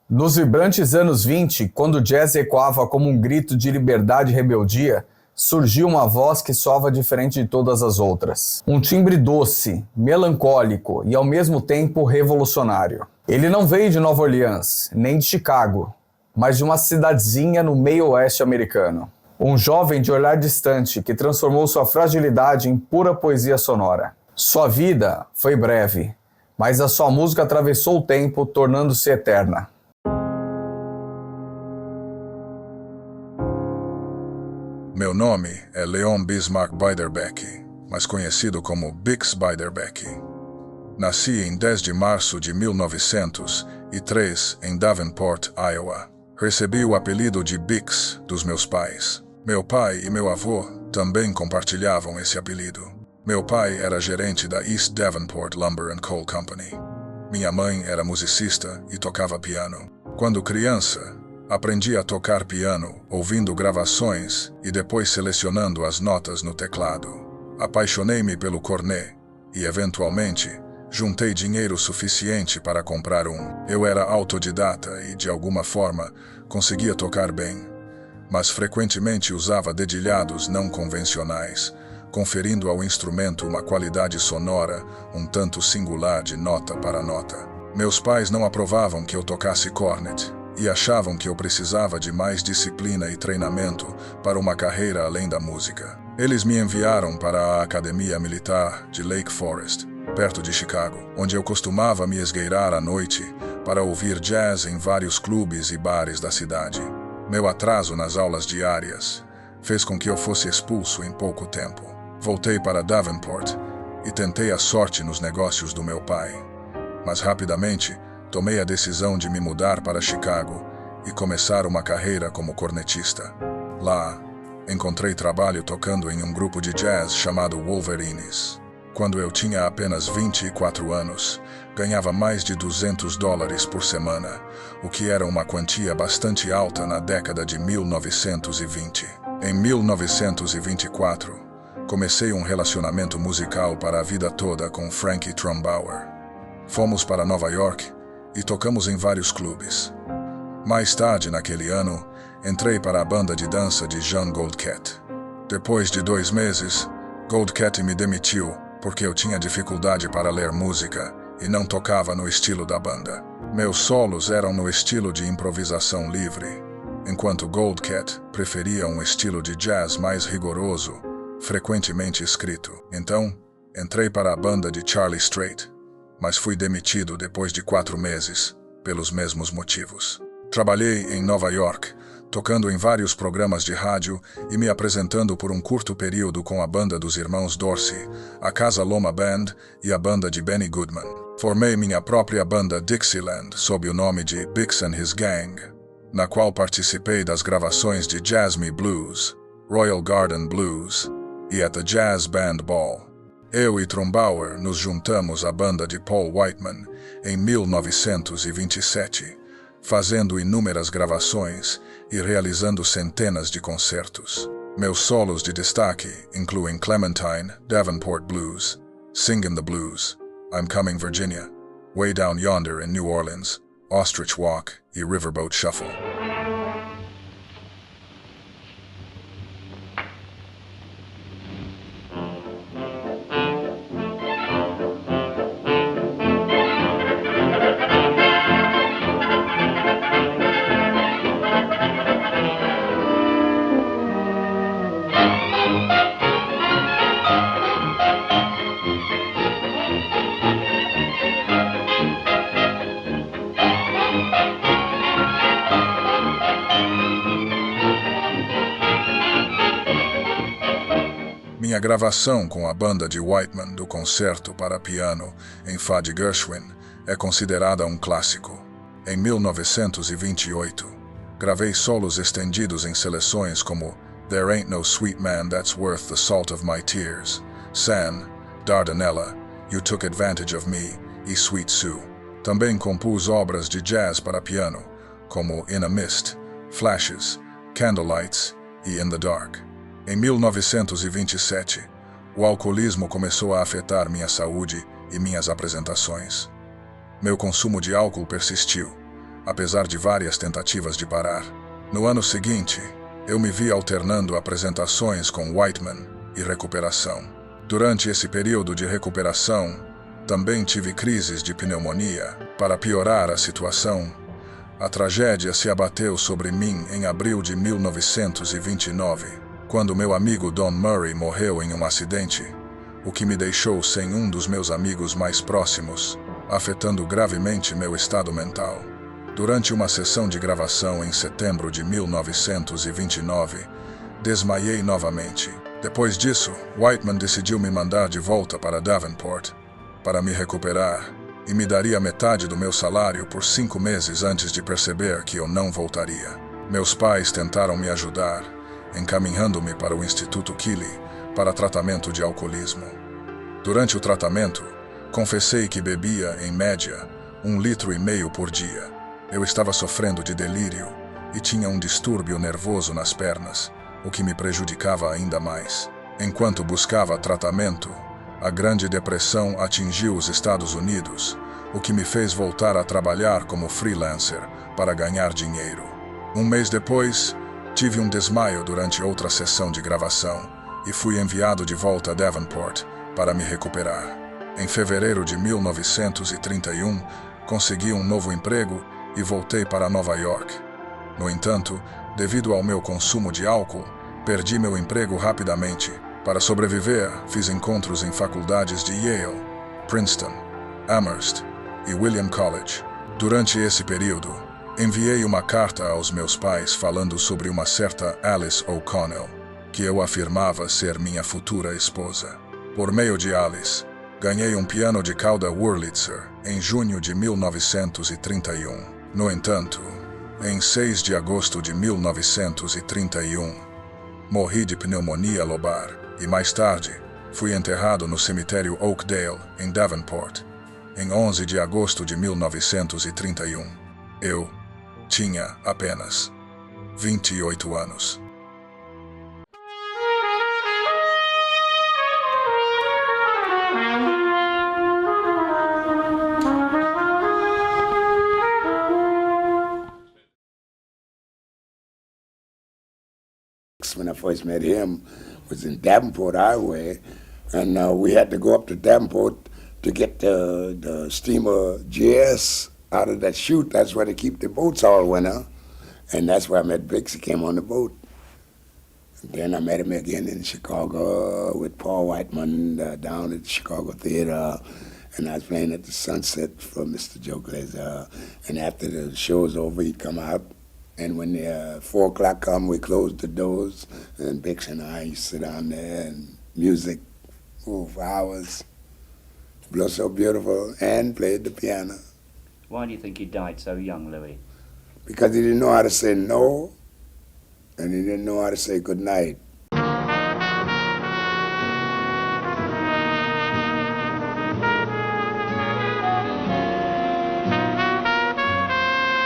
Nos vibrantes anos 20, quando o jazz ecoava como um grito de liberdade e rebeldia, surgiu uma voz que soava diferente de todas as outras. Um timbre doce, melancólico e ao mesmo tempo revolucionário. Ele não veio de Nova Orleans, nem de Chicago, mas de uma cidadezinha no meio oeste americano. Um jovem de olhar distante que transformou sua fragilidade em pura poesia sonora. Sua vida foi breve, mas a sua música atravessou o tempo, tornando-se eterna. Meu nome é Leon Bismarck Beiderbecke, mais conhecido como Bix Beiderbecke. Nasci em 10 de março de 1903 em Davenport, Iowa. Recebi o apelido de Bix dos meus pais. Meu pai e meu avô também compartilhavam esse apelido. Meu pai era gerente da East Davenport Lumber and Coal Company. Minha mãe era musicista e tocava piano. Quando criança, aprendi a tocar piano, ouvindo gravações e depois selecionando as notas no teclado. Apaixonei-me pelo cornet e, eventualmente, juntei dinheiro suficiente para comprar um. Eu era autodidata e, de alguma forma, conseguia tocar bem, mas frequentemente usava dedilhados não convencionais, conferindo ao instrumento uma qualidade sonora um tanto singular de nota para nota. Meus pais não aprovavam que eu tocasse cornet, e achavam que eu precisava de mais disciplina e treinamento para uma carreira além da música. Eles me enviaram para a Academia Militar de Lake Forest, perto de Chicago, onde eu costumava me esgueirar à noite para ouvir jazz em vários clubes e bares da cidade. Meu atraso nas aulas diárias fez com que eu fosse expulso em pouco tempo. Voltei para Davenport e tentei a sorte nos negócios do meu pai, mas rapidamente tomei a decisão de me mudar para Chicago e começar uma carreira como cornetista. Lá, encontrei trabalho tocando em um grupo de jazz chamado Wolverines. Quando eu tinha apenas 24 anos, ganhava mais de $200 por semana, o que era uma quantia bastante alta na década de 1920. Em 1924, comecei um relacionamento musical para a vida toda com Frankie Trombauer. Fomos para Nova York e tocamos em vários clubes. Mais tarde, naquele ano, entrei para a banda de dança de Jean Goldcat. Depois de 2 meses, Goldcat me demitiu porque eu tinha dificuldade para ler música e não tocava no estilo da banda. Meus solos eram no estilo de improvisação livre, enquanto Goldcat preferia um estilo de jazz mais rigoroso, frequentemente escrito. Então, entrei para a banda de Charlie Strait, mas fui demitido depois de 4 meses, pelos mesmos motivos. Trabalhei em Nova York, tocando em vários programas de rádio e me apresentando por um curto período com a banda dos irmãos Dorsey, a Casa Loma Band e a banda de Benny Goodman. Formei minha própria banda Dixieland sob o nome de Bix and His Gang, na qual participei das gravações de Jazz Me Blues, Royal Garden Blues e At the Jazz Band Ball. Eu e Trombauer nos juntamos à banda de Paul Whiteman em 1927, fazendo inúmeras gravações e realizando centenas de concertos. Meus solos de destaque incluem Clementine, Davenport Blues, Singin' the Blues, I'm Coming Virginia, Way Down Yonder in New Orleans, Ostrich Walk e Riverboat Shuffle. Minha gravação com a banda de Whiteman do concerto para piano em Fá de Gershwin é considerada um clássico. Em 1928, gravei solos estendidos em seleções como There Ain't No Sweet Man That's Worth the Salt of My Tears, San, Dardanella, You Took Advantage of Me e Sweet Sue. Também compus obras de jazz para piano, como In a Mist, Flashes, Candlelights e In the Dark. Em 1927, o alcoolismo começou a afetar minha saúde e minhas apresentações. Meu consumo de álcool persistiu, apesar de várias tentativas de parar. No ano seguinte, eu me vi alternando apresentações com Whiteman e recuperação. Durante esse período de recuperação, também tive crises de pneumonia. Para piorar a situação, a tragédia se abateu sobre mim em abril de 1929, quando meu amigo Don Murray morreu em um acidente, o que me deixou sem um dos meus amigos mais próximos, afetando gravemente meu estado mental. Durante uma sessão de gravação em setembro de 1929, desmaiei novamente. Depois disso, Whiteman decidiu me mandar de volta para Davenport para me recuperar e me daria metade do meu salário por 5 meses antes de perceber que eu não voltaria. Meus pais tentaram me ajudar, encaminhando-me para o Instituto Keeley para tratamento de alcoolismo. Durante o tratamento, confessei que bebia, em média, 1,5 litros por dia. Eu estava sofrendo de delírio e tinha um distúrbio nervoso nas pernas, o que me prejudicava ainda mais. Enquanto buscava tratamento, a Grande Depressão atingiu os Estados Unidos, o que me fez voltar a trabalhar como freelancer para ganhar dinheiro. Um mês depois, tive um desmaio durante outra sessão de gravação e fui enviado de volta a Davenport para me recuperar. Em fevereiro de 1931, consegui um novo emprego e voltei para Nova York. No entanto, devido ao meu consumo de álcool, perdi meu emprego rapidamente. Para sobreviver, fiz encontros em faculdades de Yale, Princeton, Amherst e William College. Durante esse período, enviei uma carta aos meus pais falando sobre uma certa Alice O'Connell, que eu afirmava ser minha futura esposa. Por meio de Alice, ganhei um piano de cauda Wurlitzer em junho de 1931. No entanto, em 6 de agosto de 1931, morri de pneumonia lobar e mais tarde fui enterrado no cemitério Oakdale, em Davenport, em 11 de agosto de 1931. Eu tinha apenas 28 anos. When I first met him, was in Davenport, Iowa, and we had to go up to Davenport to get the steamer GS out of that chute. That's where they keep the boats all winter, and that's where I met Bix. He came on the boat. And then I met him again in Chicago with Paul Whiteman down at the Chicago Theater, and I was playing at the Sunset for Mr. Joe Glazer. And after the show was over, he'd come out. And when the 4 o'clock come, we closed the doors, and Bix and I used to sit down there and music for hours. Blew so beautiful, and played the piano. Why do you think he died so young, Louis? Because he didn't know how to say no, and he didn't know how to say good night.